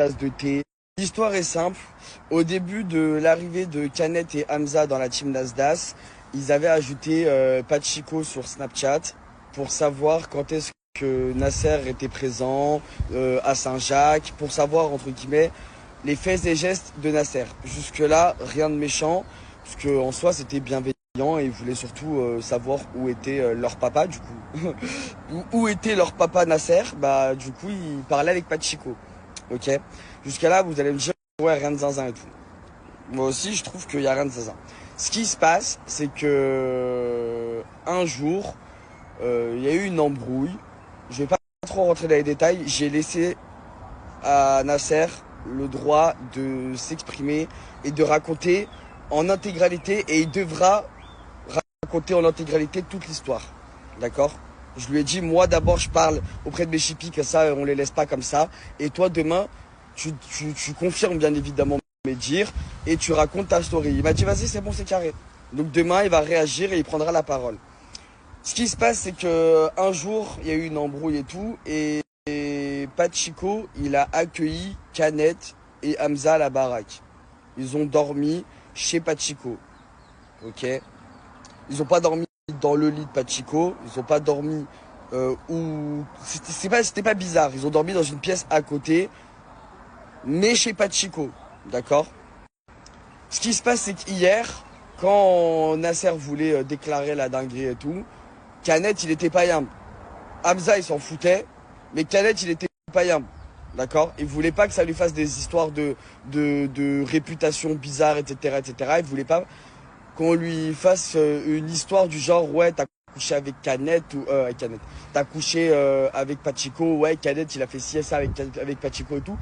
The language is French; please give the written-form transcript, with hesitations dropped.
tasse de thé. L'histoire est simple. Au début de l'arrivée de Canet et Hamza dans la team Nasdaq, ils avaient ajouté Pachiko sur Snapchat pour savoir quand est-ce que Nasser était présent à Saint-Jacques, pour savoir, entre guillemets, les faits et gestes de Nasser. Jusque-là, rien de méchant, parce qu'en soi, c'était bienveillant et ils voulaient surtout savoir où était leur papa, du coup. Où était leur papa Nasser. Bah, du coup, ils parlaient avec Pachiko. Ok. Jusqu'à là, vous allez me dire, ouais, rien de zinzin et tout. Moi aussi, je trouve qu'il n'y a rien de zinzin. Ce qui se passe, c'est que un jour, il y a eu une embrouille. Je vais pas trop rentrer dans les détails. J'ai laissé à Nasser le droit de s'exprimer et de raconter en intégralité, et il devra raconter en intégralité toute l'histoire. D'accord? Je lui ai dit, moi d'abord je parle auprès de mes chippies, que ça on les laisse pas comme ça, et toi demain tu confirmes bien évidemment mes dires et tu racontes ta story. Il m'a dit vas-y, c'est bon, c'est carré. Donc demain il va réagir et il prendra la parole. Ce qui se passe, c'est que un jour il y a eu une embrouille et tout, et Pachiko il a accueilli Canet et Hamza à la baraque. Ils ont dormi chez Pachiko. Ok? Ils ont pas dormi dans le lit de Pachiko. Ils ont pas dormi où... C'était pas bizarre. Ils ont dormi dans une pièce à côté, mais chez Pachiko. D'accord? Ce qui se passe, c'est qu'hier, quand Nasser voulait déclarer la dinguerie et tout, Canet, il était pas yam. Hamza, il s'en foutait, mais Canet, il était pas yam. D'accord? Il voulait pas que ça lui fasse des histoires de réputation bizarre, etc., etc. Il voulait pas qu'on lui fasse une histoire du genre, ouais, t'as couché avec Canet, ou avec Canet. T'as couché avec Pachiko, ouais, Canet, il a fait ci et ça avec Pachiko et tout.